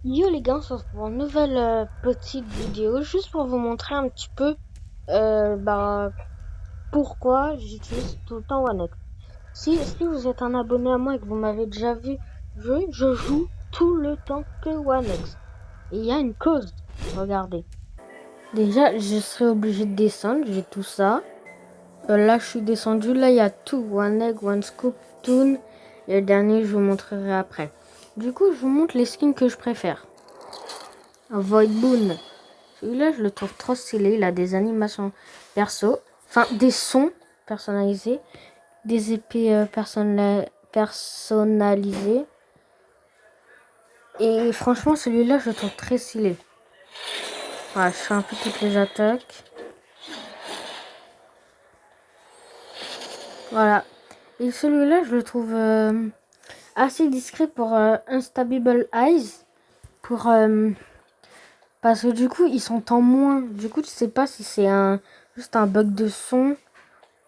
Yo les gars, on se retrouve pour une nouvelle petite vidéo, juste pour vous montrer un petit peu bah, pourquoi j'utilise tout le temps OneX. Si vous êtes un abonné à moi et que vous m'avez déjà vu jouer, je joue tout le temps que OneX. Et il y a une cause, regardez. Déjà, je serai obligé de descendre, j'ai tout ça. Là, je suis descendu, là, il y a tout, OneX, OneScoop, Toon. Et le dernier, je vous montrerai après. Du coup, je vous montre les skins que je préfère. Void Boon. Celui-là, je le trouve trop stylé. Il a des animations perso. Enfin, des sons personnalisés. Des épées personnalisées. Et franchement, celui-là, je le trouve très stylé. Voilà, je fais un peu toutes les attaques. Voilà. Et celui-là, je le trouve assez discret pour Unstable Eyes. Parce que du coup, ils sont en moins. Du coup, tu sais pas si c'est juste un bug de son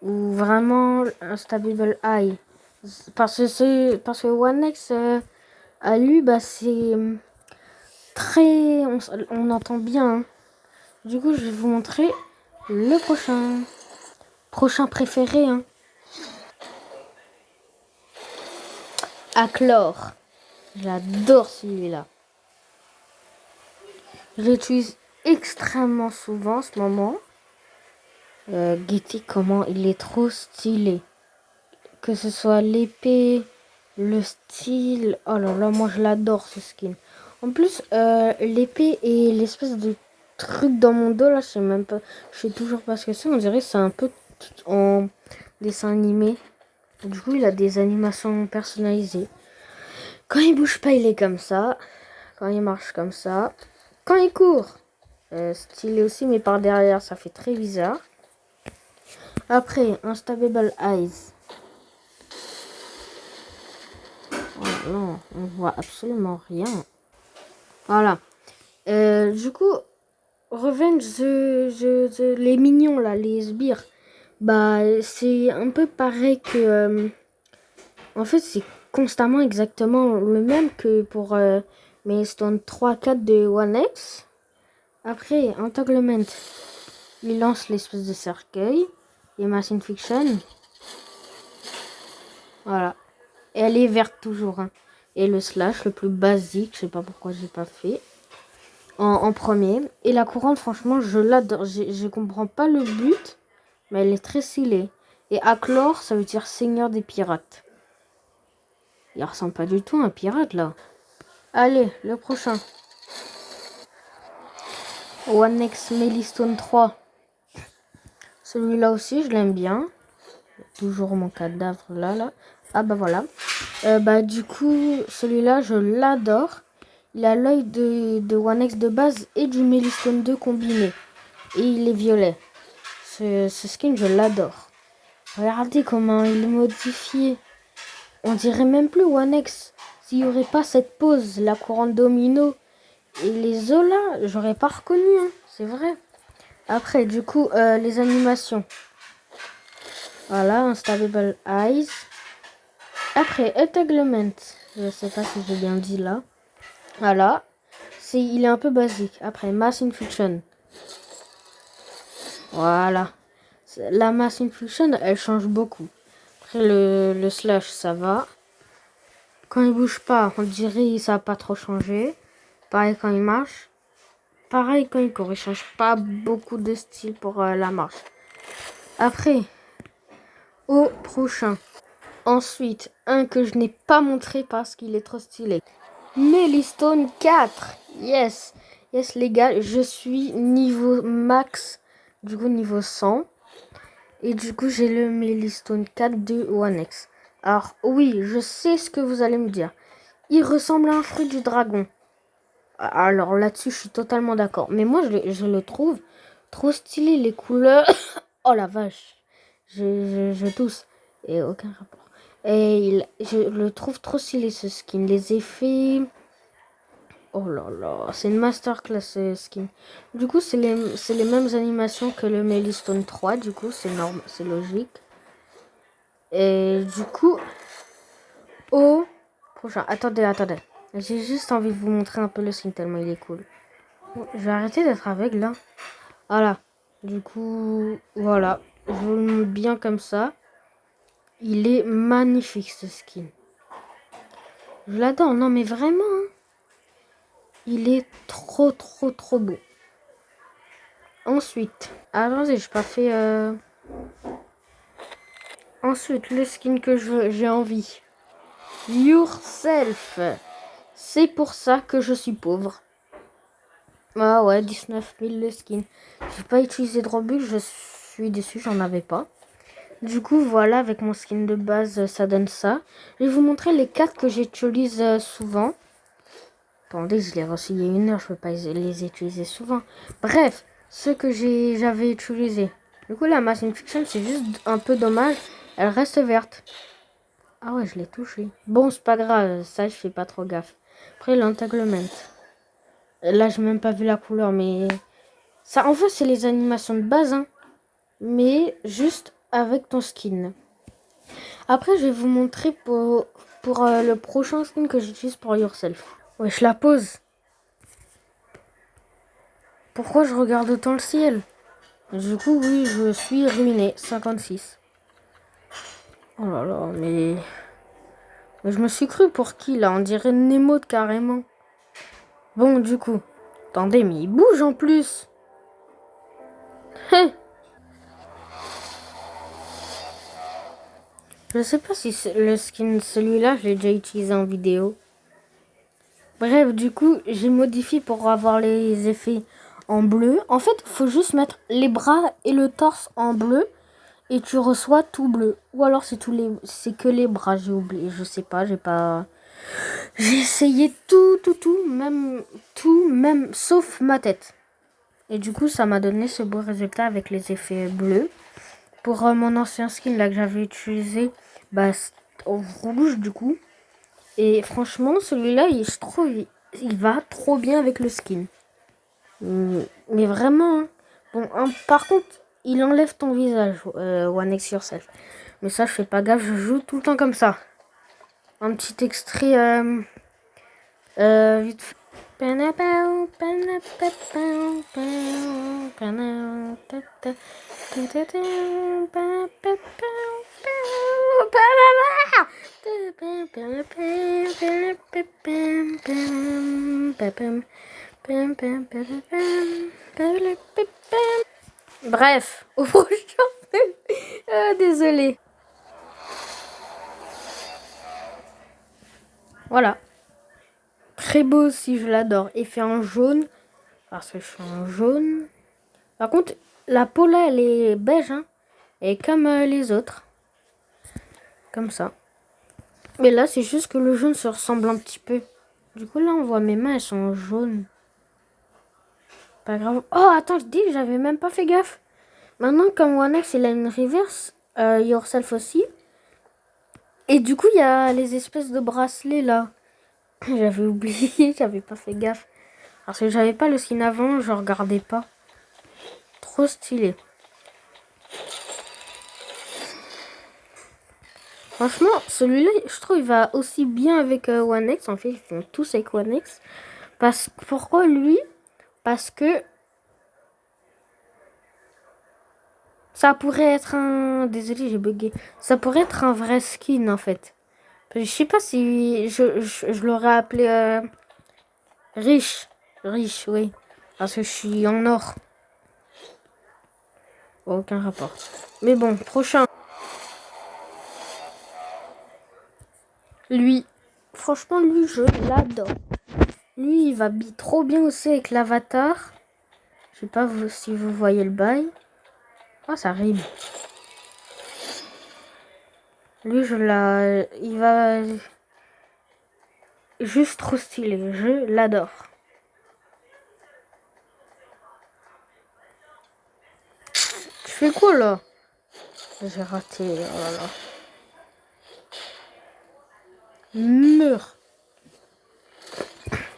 ou vraiment un stable eye. Parce que OneX à lui, bah c'est très, on entend bien, hein. Du coup, je vais vous montrer le prochain préféré, hein. Aclor. J'adore celui-là. Je l'utilise extrêmement souvent en ce moment. Guettez comment il est trop stylé. Que ce soit l'épée, le style. Oh là là, moi je l'adore ce skin. En plus, l'épée et l'espèce de truc dans mon dos là, je sais même pas. Je sais toujours pas ce que c'est. On dirait que c'est un peu en dessin animé. Du coup, il a des animations personnalisées. Quand il bouge pas, il est comme ça. Quand il marche comme ça. Quand il court, stylé aussi, mais par derrière, ça fait très bizarre. Après, Unstable Eyes. Oh non, on voit absolument rien. Voilà. Du coup, Revenge, les mignons là, les sbires, bah c'est un peu pareil que. En fait, c'est constamment exactement le même que pour Maelstone 3-4 de One X. Après, Entanglement, il lance l'espèce de cercueil. Et Machine Fiction. Voilà. Et elle est verte toujours, hein. Et le slash, le plus basique, je sais pas pourquoi j'ai pas fait. En premier. Et la couronne, franchement, je l'adore. Je comprends pas le but, mais elle est très stylée. Et Aclor, ça veut dire seigneur des pirates. Il ressemble pas du tout à un pirate, là. Allez, le prochain. One X Melystone 3. Celui-là aussi, je l'aime bien. Toujours mon cadavre, là. Ah, bah voilà. Bah, du coup, celui-là, je l'adore. Il a l'œil de One X de base et du Melystone 2 combiné. Et il est violet. Ce skin, je l'adore. Regardez comment il est modifié. On dirait même plus One X. S'il n'y aurait pas cette pose, la couronne domino et les os là, j'aurais pas reconnu, hein. C'est vrai. Après, du coup, les animations. Voilà, Unstable Eyes. Après, Entanglement. Je sais pas si j'ai bien dit là. Voilà. Il est un peu basique. Après, Mass Infusion. Voilà. La Mass Infusion, elle change beaucoup. Après, le slash, ça va. Quand il bouge pas, on dirait que ça n'a pas trop changé. Pareil quand il marche. Pareil quand il court. Il change pas beaucoup de style pour la marche. Après, au prochain. Ensuite, un que je n'ai pas montré parce qu'il est trop stylé. Melystone 4. Yes. Yes les gars, je suis niveau max. Du coup niveau 100. Et du coup j'ai le Melystone 4 de One X. Alors oui, je sais ce que vous allez me dire. Il ressemble à un fruit du dragon. Alors là-dessus, je suis totalement d'accord. Mais moi, je le trouve trop stylé, les couleurs. Oh la vache. Je tousse. Et aucun rapport. Et je le trouve trop stylé, ce skin. Les effets. Oh là là. C'est une masterclass, ce skin. Du coup, c'est les mêmes animations que le Melystone 3. Du coup, c'est normal, c'est logique. Et du coup, au prochain. Attendez. J'ai juste envie de vous montrer un peu le skin tellement il est cool. Bon, je vais arrêter d'être aveugle là. Voilà. Du coup, voilà. Je vous le montre bien comme ça. Il est magnifique ce skin. Je l'adore. Non mais vraiment. Hein. Il est trop beau. Ensuite. Attendez, j'ai pas fait... Ensuite, le skin que j'ai envie. Yourself. C'est pour ça que je suis pauvre. Ah ouais, 19 000 le skin. J'ai pas utilisé de Robux, je suis déçu, j'en avais pas. Du coup, voilà, avec mon skin de base, ça donne ça. Je vais vous montrer les 4 que j'utilise souvent. Attendez, je l'ai reçu il y a 1 heure, je peux pas les utiliser souvent. Bref, ceux que j'avais utilisés. Du coup, la Machine Fiction, c'est juste un peu dommage. Elle reste verte. Ah ouais, je l'ai touché. Bon, c'est pas grave, ça, je fais pas trop gaffe. Après, l'entanglement. Là, j'ai même pas vu la couleur, mais... Ça, en fait, c'est les animations de base, hein. Mais juste avec ton skin. Après, je vais vous montrer pour le prochain skin que j'utilise pour Yourself. Ouais, je la pose. Pourquoi je regarde autant le ciel? Du coup, oui, je suis ruiné. 56. Oh là là, mais je me suis cru pour qui, là? On dirait Nemo carrément. Bon, du coup. Attendez, mais il bouge en plus. Je sais pas si le skin, celui-là, je l'ai déjà utilisé en vidéo. Bref, du coup, j'ai modifié pour avoir les effets en bleu. En fait, il faut juste mettre les bras et le torse en bleu et tu reçois tout bleu. Ou alors c'est que les bras, j'ai oublié, je sais pas, j'ai essayé tout, même sauf ma tête. Et du coup, ça m'a donné ce beau résultat avec les effets bleus. Pour mon ancien skin là que j'avais utilisé, bah en rouge du coup. Et franchement, celui-là, je trouve, il va trop bien avec le skin. Mais vraiment, hein. Bon, par contre, il enlève ton visage, One X Yourself. Mais ça, je fais pas gaffe, je joue tout le temps comme ça. Un petit extrait, vite fait. Bref, au prochain. Désolée. Voilà. Très beau aussi, je l'adore. Effet en jaune. Parce que je suis en jaune. Par contre, la peau là, elle est beige. Hein, et comme les autres. Comme ça. Mais là, c'est juste que le jaune se ressemble un petit peu. Du coup, là, on voit mes mains, elles sont jaunes. Pas grave. Oh, attends, je dis, j'avais même pas fait gaffe. Maintenant, comme One X, il a une reverse, Yourself aussi. Et du coup, il y a les espèces de bracelets là. J'avais oublié, j'avais pas fait gaffe. Parce que j'avais pas le skin avant, je regardais pas. Trop stylé. Franchement, celui-là, je trouve, il va aussi bien avec One X. En fait, ils font tous avec One X. Pourquoi lui? Parce que ça pourrait être un... Désolé, j'ai bugué. Ça pourrait être un vrai skin, en fait. Je sais pas si je l'aurais appelé riche. Riche, oui. Parce que je suis en or. Aucun rapport. Mais bon, prochain. Lui. Franchement, lui, je l'adore. Lui, il va trop bien aussi avec l'avatar. Je sais pas si vous voyez le bail. Oh, ça rime. Lui, il va... Juste trop stylé. Je l'adore. Tu fais quoi, là? J'ai raté. Oh là là. Meurs.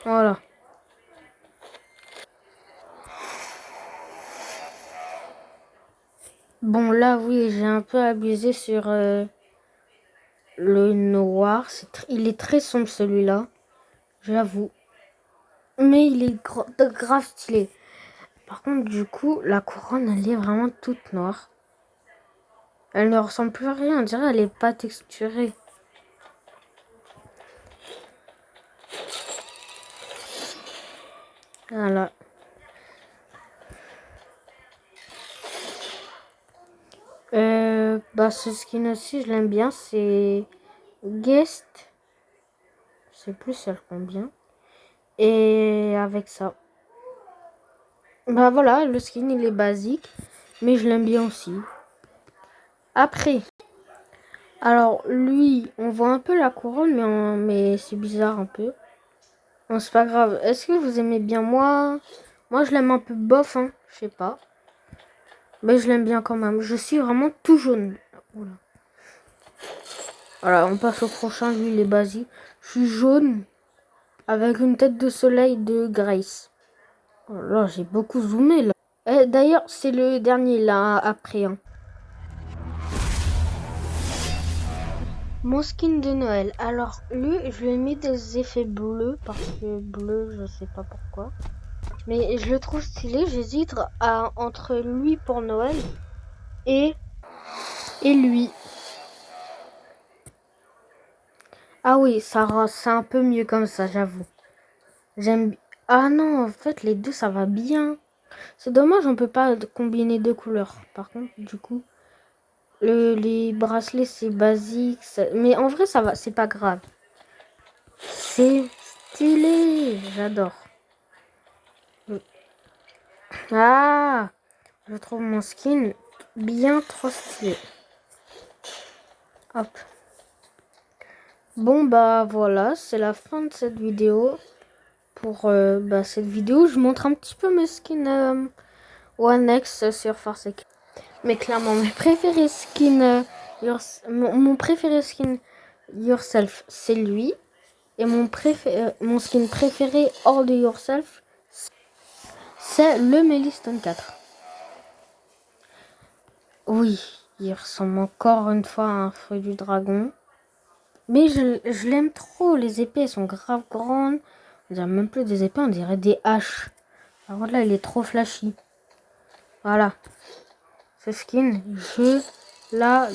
Voilà. Bon, là, oui, j'ai un peu abusé sur le noir. Il est très sombre, celui-là. j'avoue. Mais il est grave stylé. Par contre, du coup, la couronne, elle est vraiment toute noire. Elle ne ressemble plus à rien, on dirait elle est pas texturée. Voilà. Ce skin aussi, je l'aime bien, c'est Guest. Je sais plus si elle combien. Et avec ça. Bah voilà, le skin il est basique, mais je l'aime bien aussi. Après, alors lui, on voit un peu la couronne, mais c'est bizarre un peu. Bon, c'est pas grave. Est-ce que vous aimez bien moi je l'aime un peu bof, hein, je sais pas. Mais je l'aime bien quand même. Je suis vraiment tout jaune. Oula. Voilà, on passe au prochain. Lui, il est basique. Je suis jaune avec une tête de soleil de Grace. Oh là, j'ai beaucoup zoomé là. D'ailleurs, c'est le dernier là après. Hein. Mon skin de Noël. Alors, lui, je lui ai mis des effets bleus parce que bleu, je sais pas pourquoi. Mais je le trouve stylé. J'hésite entre lui pour Noël et lui. Ah oui, c'est un peu mieux comme ça, j'avoue. J'aime. Ah non, en fait, les deux, ça va bien. C'est dommage, on peut pas combiner deux couleurs. Par contre, du coup, les bracelets, c'est basique. Mais en vrai, ça va, c'est pas grave. C'est stylé. J'adore. Ah, je trouve mon skin bien trop stylé. Hop. Bon, bah voilà, c'est la fin de cette vidéo. Pour cette vidéo, je montre un petit peu mes skins One X sur Force. Mais clairement, mes préférés skins, mon préféré skin Yourself, c'est lui. Et mon skin préféré hors de Yourself, c'est le Meliston 4. Oui, il ressemble encore une fois à un fruit du dragon. Mais je l'aime trop, les épées sont grave grandes. On dirait même plus des épées, on dirait des haches. Par contre là, il est trop flashy. Voilà. Ce skin, je la